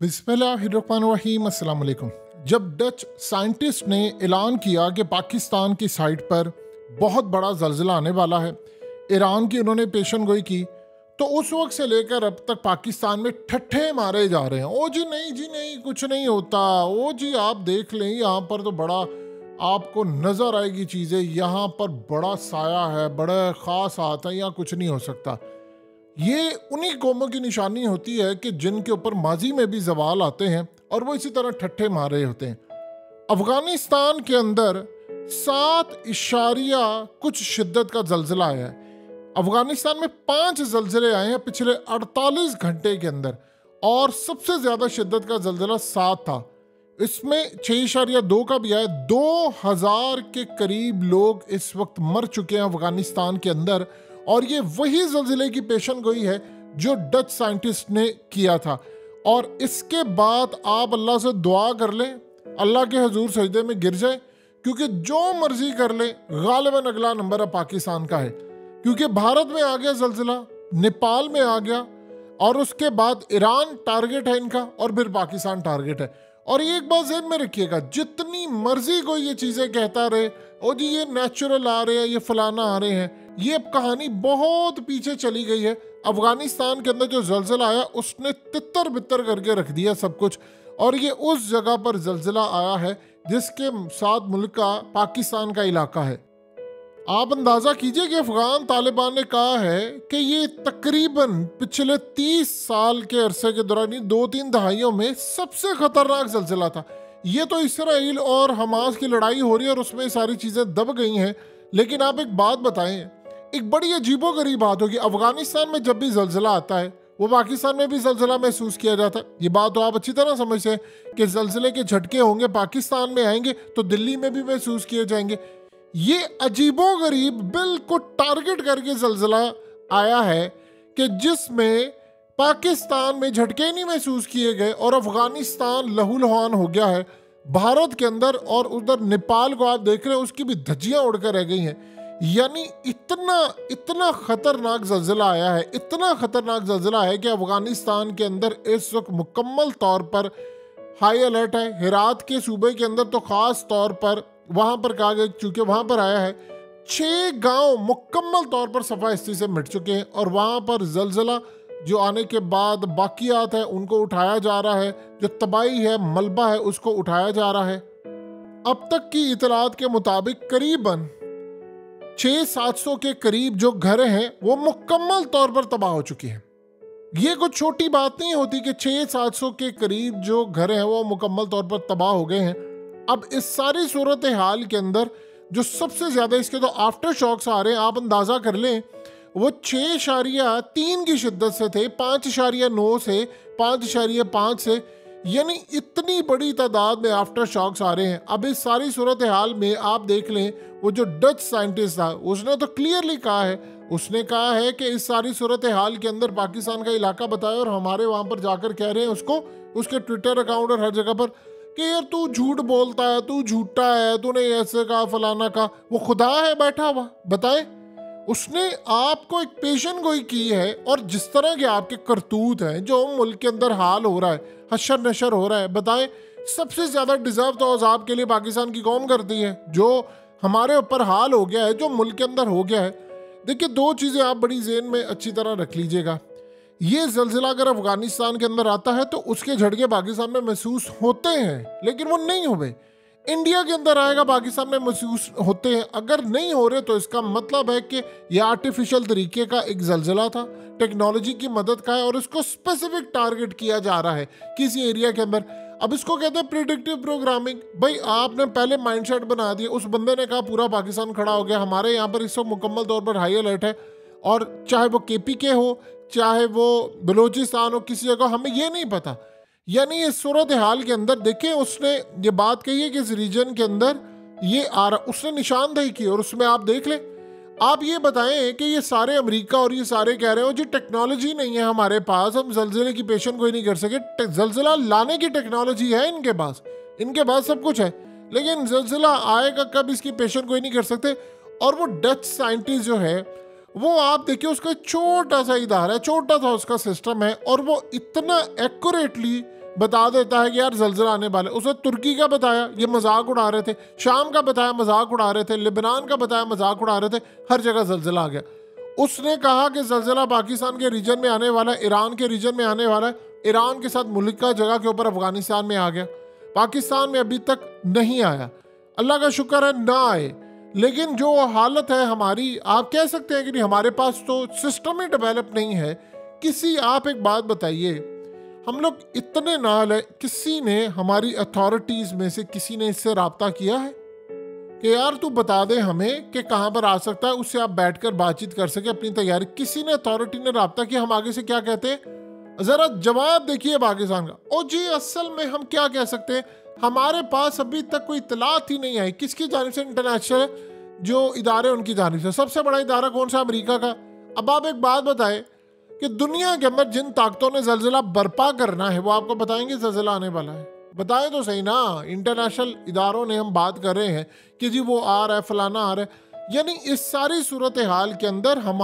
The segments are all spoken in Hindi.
बिस्मिल्लाहिर्रहमानिर्रहीम, अस्सलाम वालेकुम। जब डच साइंटिस्ट ने ऐलान किया कि पाकिस्तान की साइड पर बहुत बड़ा जल्जला आने वाला है, ईरान की उन्होंने पेशन गोई की, तो उस वक्त से लेकर अब तक पाकिस्तान में ठट्ठे मारे जा रहे हैं। ओ जी नहीं, कुछ नहीं होता। ओ जी आप देख लें, यहाँ पर तो बड़ा आपको नज़र आएगी चीज़ें, यहाँ पर बड़ा साया है, बड़ा ख़ास हाथ है, यहाँ कुछ नहीं हो सकता। ये उन्हीं कौमों की निशानी होती है कि जिनके ऊपर माजी में भी जवाल आते हैं और वो इसी तरह ठट्ठे मार रहे होते हैं। अफगानिस्तान के अंदर 7 इशारिया कुछ शिद्दत का जल्जला आया है। अफगानिस्तान में 5 जल्जले आए हैं पिछले 48 घंटे के अंदर, और सबसे ज्यादा शिद्दत का जल्जला 7 था। इसमें 6.2 का भी आया। 2000 के करीब लोग इस वक्त मर चुके हैं अफगानिस्तान के अंदर, और ये वही जल्जले की पेशन गोई है जो डच साइंटिस्ट ने किया था। और इसके बाद आप अल्लाह से दुआ कर लें, अल्लाह के हजूर सजदे में गिर जाए, क्योंकि जो मर्जी कर ले गालिबन अगला नंबर है पाकिस्तान का है। क्योंकि भारत में आ गया जल्जला, नेपाल में आ गया, और उसके बाद ईरान टारगेट है इनका, और फिर पाकिस्तान टारगेट है। और ये एक बात ज़हन में रखिएगा, जितनी मर्जी कोई ये चीज़ें कहता रहे, ओ जी ये नेचुरल आ रहे हैं, ये फलाना आ रहे हैं, ये अब कहानी बहुत पीछे चली गई है। अफगानिस्तान के अंदर जो जल्जला आया उसने तितर बितर करके रख दिया सब कुछ, और ये उस जगह पर जल्जला आया है जिसके साथ मुल्क का पाकिस्तान का इलाका है। आप अंदाज़ा कीजिए कि अफगान तालिबान ने कहा है कि ये तकरीबन पिछले 30 साल के अरसे के दौरान 2-3 दहाइयों में सबसे खतरनाक जल्जला था। ये तो इसराइल और हमास की लड़ाई हो रही है और उसमें सारी चीज़ें दब गई हैं। लेकिन आप एक बात बताएं, एक बड़ी अजीबोगरीब बात होगी, अफगानिस्तान में जब भी जल्जला आता है वो पाकिस्तान में भी जल्जला महसूस किया जाता है। ये बात तो आप अच्छी तरह समझते हैं कि जल्जले के झटके होंगे, पाकिस्तान में आएंगे तो दिल्ली में भी महसूस किए जाएंगे। ये अजीबोगरीब बिल्कुल टारगेट करके जल्जला आया है कि जिसमें पाकिस्तान में झटके नहीं महसूस किए गए और अफगानिस्तान लहूलुहान हो गया है भारत के अंदर, और उधर नेपाल को आप देख रहे हैं उसकी भी धज्जियां उड़कर रह गई हैं। यानी इतना खतरनाक जल्जला आया है, इतना खतरनाक जल्जला है कि अफगानिस्तान के अंदर इस वक्त मुकम्मल तौर पर हाई अलर्ट है। हेरात के सूबे के अंदर तो खास तौर पर वहां पर कहा गया, चूंकि वहां पर आया है, 6 गांव मुकम्मल तौर पर सफाई से मिट चुके हैं, और वहां पर जल्जला जो आने के बाद बाकियात है उनको उठाया जा रहा है, जो तबाही है, मलबा है, उसको उठाया जा रहा है। अब तक की इतलात के मुताबिक करीबन 600-700 के करीब जो घर हैं वो मुकम्मल तौर पर तबाह हो चुके हैं। ये कुछ छोटी बात नहीं होती कि 600-700 के करीब जो घर हैं वो मुकम्मल तौर पर तबाह हो गए हैं। अब इस सारी सूरत हाल के अंदर जो सबसे ज़्यादा इसके तो आफ्टर शॉक्स आ रहे हैं, आप अंदाज़ा कर लें, वो 6.3 की शिद्दत से थे, 5.9 से, 5.5 से, यानी इतनी बड़ी तादाद में आफ्टर शॉक्स आ रहे हैं। अब इस सारी सूरत हाल में आप देख लें, वो जो डच साइंटिस्ट था उसने तो क्लियरली कहा है, उसने कहा है कि इस सारी सूरत हाल के अंदर पाकिस्तान का इलाका बताया, और हमारे वहाँ पर जाकर कह रहे हैं उसको, उसके ट्विटर अकाउंट और हर जगह पर, कि यार तू झूठ बोलता है, तू झूठा है, तूने ऐसे कहा फलाना का। वो खुदा है बैठा हुआ, बताए उसने आपको एक पेशन गोई की है, और जिस तरह के आपके करतूत हैं, जो मुल्क के अंदर हाल हो रहा है, हशर नशर हो रहा है, बताएं सबसे ज़्यादा डिजर्व तो अजाब के लिए पाकिस्तान की कौम करती है। जो हमारे ऊपर हाल हो गया है, जो मुल्क के अंदर हो गया है, देखिए 2 चीज़ें आप बड़ी ज़हन में अच्छी तरह रख लीजिएगा। ये जल्जला अगर अफगानिस्तान के अंदर आता है तो उसके झटके पाकिस्तान में महसूस होते हैं, लेकिन वो नहीं हुए। इंडिया के अंदर आएगा, पाकिस्तान में महसूस होते हैं। अगर नहीं हो रहे तो इसका मतलब है कि यह आर्टिफिशियल तरीके का एक जल्जला था, टेक्नोलॉजी की मदद का है, और इसको स्पेसिफिक टारगेट किया जा रहा है किसी एरिया के अंदर। अब इसको कहते हैं प्रिडिक्टिव प्रोग्रामिंग। भाई आपने पहले माइंडसेट बना दिया, उस बंदे ने कहा पूरा पाकिस्तान खड़ा हो गया, हमारे यहाँ पर इस वक्त मुकम्मल तौर पर हाई अलर्ट है, और चाहे वो KPK हो, चाहे वो बलूचिस्तान हो, किसी जगह हमें ये नहीं पता। यानी इस सूरत हाल के अंदर देखें, उसने ये बात कही है कि इस रीजन के अंदर ये आ रहा, उसने निशानदेही की, और उसमें आप देख लें। आप ये बताएं कि ये सारे अमेरिका और ये सारे कह रहे हो जी टेक्नोलॉजी नहीं है हमारे पास, हम जल्जले की पेशन कोई नहीं कर सके। जल्जला लाने की टेक्नोलॉजी है इनके पास सब कुछ है, लेकिन जल्जला आएगा कब इसकी पेशन कोई नहीं कर सकते। और वो डच साइंटिस्ट जो है वो आप देखिए उसका छोटा सा इदारा है, छोटा सा उसका सिस्टम है, और वो इतना एक्यूरेटली बता देता है कि यार जलजिला आने वाला है। उसने तुर्की का बताया, ये मजाक उड़ा रहे थे, शाम का बताया, मजाक उड़ा रहे थे, लेबनान का बताया, मजाक उड़ा रहे थे, हर जगह जलजिला आ गया। उसने कहा कि जलजिला पाकिस्तान के रीजन में आने वाला है, ईरान के रीजन में आने वाला है, ईरान के साथ मुल्क का जगह के ऊपर अफगानिस्तान में आ गया, पाकिस्तान में अभी तक नहीं आया। अल्लाह का शुक्र है ना आए। लेकिन जो हालत है हमारी, आप कह सकते हैं कि नहीं, हमारे पास तो सिस्टम ही डेवलप नहीं है। आप एक बात बताइए, हम लोग इतने नाल है, किसी ने हमारी अथॉरिटीज में से किसी ने इससे राब्ता किया है कि यार तू बता दे हमें कि कहाँ पर आ सकता है, उससे आप बैठकर बातचीत कर सके अपनी तैयारी? किसी ने अथॉरिटी ने राब्ता किया? हम आगे से क्या कहते हैं, जरा जवाब देखिए पाकिस्तान का। ओ जी, असल में हम क्या कह सकते हैं, हमारे पास अभी तक कोई इतलात ही नहीं आई। किसकी जानिब से? इंटरनेशनल जो इदारे उनकी जानिब से। सबसे बड़ा इदारा कौन सा? अमेरिका का। अब आप एक बात बताएं कि दुनिया के अंदर जिन ताकतों ने जलजिला बर्पा करना है वो आपको बताएंगे जलजिला आने वाला है? बताएं तो सही ना। इंटरनेशनल इदारों ने हम बात कर रहे हैं कि जी वो आ रहा है, फलाना आ रहा है। यानी इस सारी सूरत हाल के अंदर हम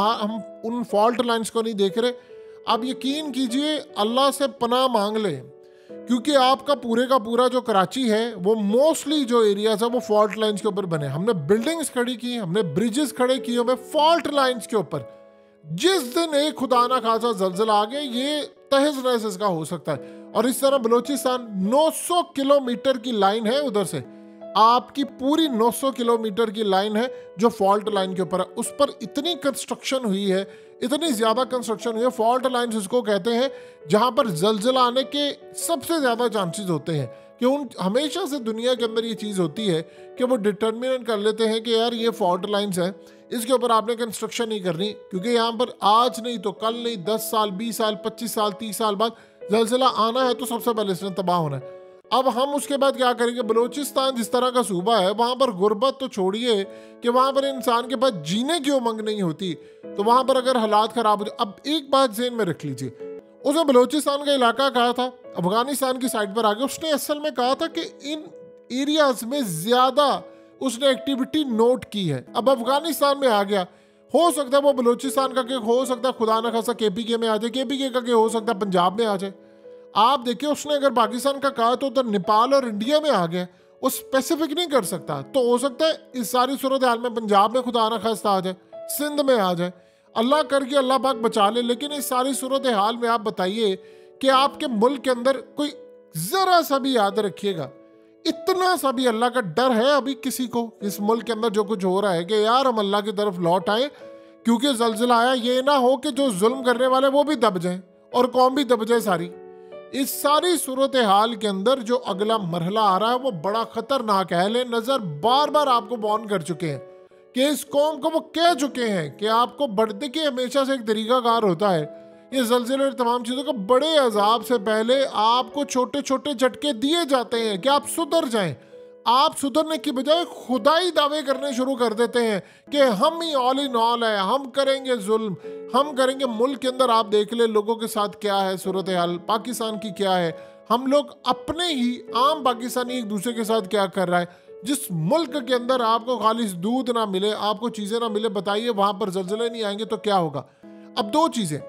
उन फॉल्ट लाइन्स को नहीं देख रहे। आप यकीन कीजिए, अल्लाह से पनाह मांग लें, क्योंकि आपका पूरे का पूरा जो कराची है वो मोस्टली जो एरियाज है वो फॉल्ट लाइन्स के ऊपर बने। हमने बिल्डिंग्स खड़ी की, हमने ब्रिजेस खड़े किए हुए फॉल्ट लाइन्स के ऊपर। जिस दिन एक खुदा ना खासा जलजिला आ गया, ये तहस नहस इसका हो सकता है। और इस तरह बलोचिस्तान 900 किलोमीटर की लाइन है, उधर से आपकी पूरी 900 किलोमीटर की लाइन है जो फॉल्ट लाइन के ऊपर है। उस पर इतनी कंस्ट्रक्शन हुई है, इतनी ज्यादा कंस्ट्रक्शन हुई है। फॉल्ट लाइन्स इसको कहते हैं जहां पर जलजिला आने के सबसे ज्यादा चांसेस होते हैं। कि उन हमेशा से दुनिया के अंदर ये चीज़ होती है कि वो डिटर्मिनेट कर लेते हैं कि यार ये फॉल्ट लाइन्स है, इसके ऊपर आपने कंस्ट्रक्शन नहीं करनी, क्योंकि यहाँ पर आज नहीं तो कल नहीं, 10 साल 20 साल 25 साल 30 साल बाद जलजिला आना है तो सबसे पहले इसने तबाह होना है। अब हम उसके बाद क्या करेंगे? बलूचिस्तान जिस तरह का सूबा है, वहाँ पर गुर्बत तो छोड़िए कि वहाँ पर इंसान के पास जीने की उमंग नहीं होती, तो वहाँ पर अगर हालात ख़राब हो जाए। अब एक बात ज़हन में रख लीजिए, उसने बलूचिस्तान का इलाका कहा था, अफगानिस्तान की साइड पर आ गया। उसने असल में कहा था कि इन एरियाज में ज़्यादा उसने एक्टिविटी नोट की है। अब अफगानिस्तान में आ गया, हो सकता है वो बलूचिस्तान का केक, हो सकता है खुदा न खासा केपीके में आ जाए, केपीके का केक हो सकता है पंजाब में आ जाए। आप देखिए, उसने अगर पाकिस्तान का कहा तो उधर नेपाल और इंडिया में आ गया, वो स्पेसिफिक नहीं कर सकता। तो हो सकता है इस सारी सूरत हाल में पंजाब में खुदा न खास्ता आ जाए, सिंध में आ जाए, अल्लाह करके अल्लाह पाक बचा ले। लेकिन इस सारी सूरत हाल में आप बताइए कि आपके मुल्क के अंदर कोई जरा सा भी, याद रखिएगा, इतना सा भी अल्लाह का डर है अभी किसी को इस मुल्क के अंदर जो कुछ हो रहा है कि यार हम अल्लाह की तरफ लौट आए, क्योंकि जलजिला आया। ये ना हो कि जो जुल्म करने वाले वो भी दब जाएं और कौम भी दब जाए सारी। इस सारी सूरत हाल के अंदर जो अगला मरहला आ रहा है वो बड़ा खतरनाक है। अहले नजर बार बार आपको वार्न कर चुके हैं कि इस कौम को वो कह चुके हैं कि आपको बढ़ते के हमेशा से एक तरीकाकार होता है, ये जलजिले और तमाम चीज़ों को बड़े अजाब से पहले आपको छोटे छोटे झटके दिए जाते हैं कि आप सुधर जाएं। आप सुधरने की बजाय खुदाई दावे करने शुरू कर देते हैं कि हम ही ऑल इन ऑल है, हम करेंगे जुल्म, हम करेंगे। मुल्क के अंदर आप देख ले लोगों के साथ क्या है सूरत हाल, पाकिस्तान की क्या है। हम लोग अपने ही आम पाकिस्तानी एक दूसरे के साथ क्या कर रहा है। जिस मुल्क के अंदर आपको खालिस दूध ना मिले, आपको चीज़ें ना मिले, बताइए वहाँ पर जलजिले नहीं आएंगे तो क्या होगा? अब दो चीज़ें,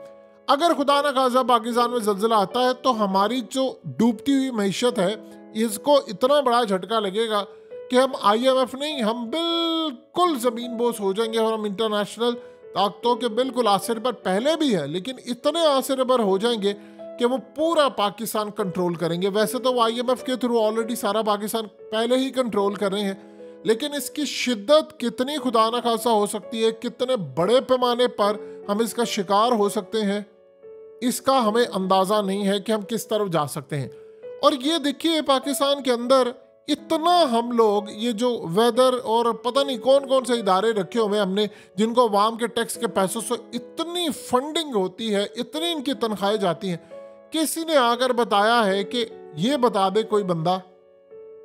अगर खुदा ना खासा पाकिस्तान में जलजिला आता है तो हमारी जो डूबती हुई मईशत है इसको इतना बड़ा झटका लगेगा कि हम IMF नहीं, हम बिल्कुल ज़मीन बोस हो जाएंगे और हम इंटरनेशनल ताकतों के बिल्कुल आसरे पर, पहले भी है लेकिन इतने आसरे पर हो जाएंगे कि वो पूरा पाकिस्तान कंट्रोल करेंगे। वैसे तो वो IMF के थ्रू ऑलरेडी सारा पाकिस्तान पहले ही कंट्रोल कर रहे हैं, लेकिन इसकी शिद्दत कितनी खुदा ना खासा हो सकती है, कितने बड़े पैमाने पर हम इसका शिकार हो सकते हैं, इसका हमें अंदाज़ा नहीं है कि हम किस तरफ जा सकते हैं। और ये देखिए पाकिस्तान के अंदर इतना हम लोग ये जो वेदर और पता नहीं कौन कौन से इदारे रखे हुए हमने, जिनको अवाम के टैक्स के पैसों से इतनी फंडिंग होती है, इतनी इनकी तनख्वाहें जाती हैं। किसी ने आकर बताया है कि ये बता दे कोई बंदा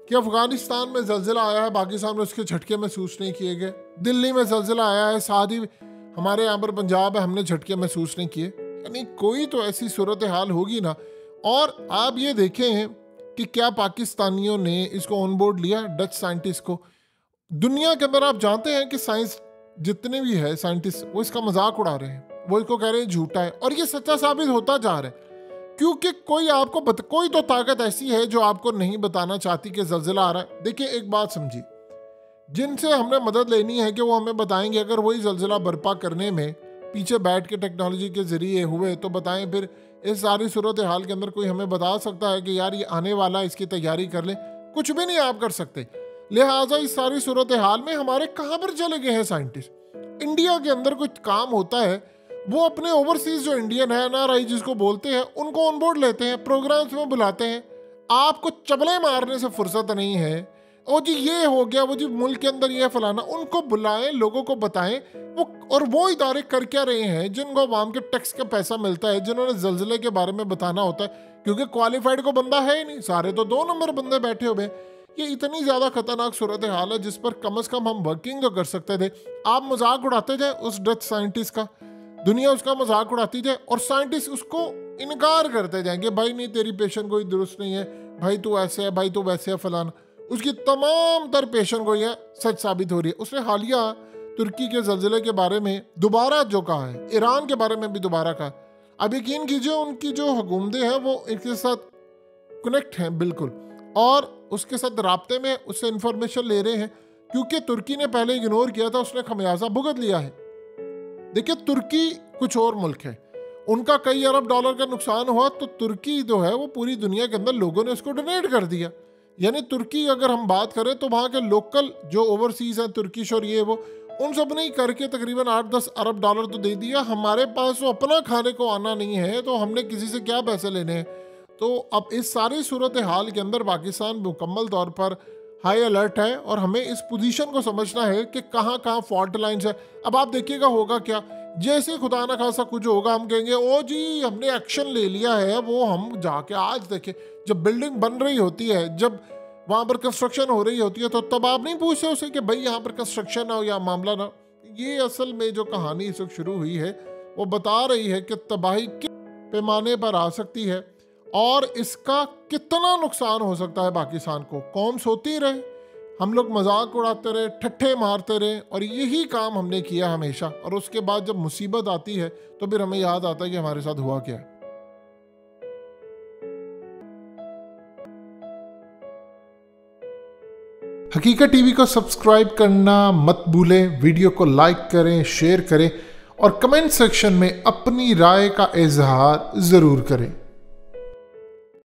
कि अफगानिस्तान में जलजिला आया है, पाकिस्तान में उसके झटके महसूस नहीं किए गए। दिल्ली में जलजिला आया है, साथ ही हमारे यहाँ पर पंजाब है, हमने झटके महसूस नहीं किए। यानी कोई तो ऐसी सूरत हाल होगी ना। और आप ये देखें कि क्या पाकिस्तानियों ने इसको ऑन बोर्ड लिया, डच साइंटिस्ट को। दुनिया के अंदर आप जानते हैं कि साइंस जितने भी है साइंटिस्ट वो इसका मजाक उड़ा रहे हैं, वो इसको कह रहे हैं झूठा है, और ये सच्चा साबित होता जा रहा है। क्योंकि कोई आपको कोई तो ताकत ऐसी है जो आपको नहीं बताना चाहती कि जल्जिला आ रहा है। देखिए एक बात समझिए, जिनसे हमने मदद लेनी है कि वो हमें बताएंगे, अगर वही जल्जिला बर्पा करने में पीछे बैठ के टेक्नोलॉजी के जरिए हुए तो बताएं फिर इस सारी सूरत हाल के अंदर कोई हमें बता सकता है कि यार ये आने वाला, इसकी तैयारी कर ले? कुछ भी नहीं आप कर सकते। लिहाजा इस सारी सूरत हाल में हमारे कहाँ पर चले गए हैं साइंटिस्ट? इंडिया के अंदर कुछ काम होता है, वो अपने ओवरसीज जो इंडियन है NRI जिसको बोलते हैं, उनको ऑनबोर्ड लेते हैं, प्रोग्राम्स में बुलाते हैं। आपको चबले मारने से फुर्सत नहीं है, ओ जी ये हो गया, वो जी मुल्क के अंदर ये फलाना। उनको बुलाएं, लोगों को बताएं। वो इदारे कर क्या रहे हैं जिनको आवाम के टैक्स का पैसा मिलता है, जिन्होंने जल्जिले के बारे में बताना होता है, क्योंकि क्वालिफाइड को बंदा है ही नहीं, सारे तो 2 नंबर बंदे बैठे हुए हैं। ये इतनी ज़्यादा खतरनाक सूरत हाल है जिस पर कम से कम हम वर्किंग तो कर सकते थे। आप मजाक उड़ाते जाए उस डच साइंटिस्ट का, दुनिया उसका मजाक उड़ाती जाए और साइंटिस्ट उसको इनकार करते जाएंगे, भाई नहीं तेरी पेशेंट गोई दुरुस्त नहीं है, भाई तू ऐसे है, भाई तू वैसे है, फलाना। उसकी तमाम तर पेशेंट गोई है सच साबित हो रही है। उसने हालिया तुर्की के जल्जिले के बारे में दोबारा जो कहा है, ईरान के बारे में भी दोबारा कहा। अब यकीन कीजिए उनकी जो हुकूमतें हैं वो इनके साथ कनेक्ट हैं बिल्कुल, और उसके साथ राब्ते में उससे इंफॉर्मेशन ले रहे हैं, क्योंकि तुर्की ने पहले इग्नोर किया था, उसने खमियाजा भुगत लिया है। देखिए तुर्की कुछ और मुल्क है, उनका कई अरब डॉलर का नुकसान हुआ तो तुर्की जो है वो पूरी दुनिया के अंदर लोगों ने उसको डोनेट कर दिया। यानी तुर्की अगर हम बात करें तो वहाँ के लोकल जो ओवरसीज हैं तुर्किश और ये वो, उन सब ने ही करके तकरीबन 8-10 अरब डॉलर तो दे दिया। हमारे पास तो अपना खाने को आना नहीं है, तो हमने किसी से क्या पैसे लेने हैं। तो अब इस सारी सूरत हाल के अंदर पाकिस्तान मुकम्मल तौर पर हाई अलर्ट है और हमें इस पोजीशन को समझना है कि कहाँ कहाँ फॉल्ट लाइन्स है। अब आप देखिएगा होगा क्या, जैसे खुदा ना खासा कुछ होगा हम कहेंगे ओ जी हमने एक्शन ले लिया है। वो हम जाके आज देखें, जब बिल्डिंग बन रही होती है, जब वहाँ पर कंस्ट्रक्शन हो रही होती है, तो तब आप नहीं पूछते उसे कि भाई यहाँ पर कंस्ट्रक्शन ना हो या मामला ना। ये असल में जो कहानी इस वक्त शुरू हुई है वो बता रही है कि तबाही किस पैमाने पर आ सकती है और इसका कितना नुकसान हो सकता है पाकिस्तान को। कौम सोती रहे, हम लोग मजाक उड़ाते रहे, ठट्ठे मारते रहे, और यही काम हमने किया हमेशा। और उसके बाद जब मुसीबत आती है तो फिर हमें याद आता है कि हमारे साथ हुआ क्या है। हकीकत टीवी को सब्सक्राइब करना मत भूलें, वीडियो को लाइक करें, शेयर करें और कमेंट सेक्शन में अपनी राय का इजहार ज़रूर करें।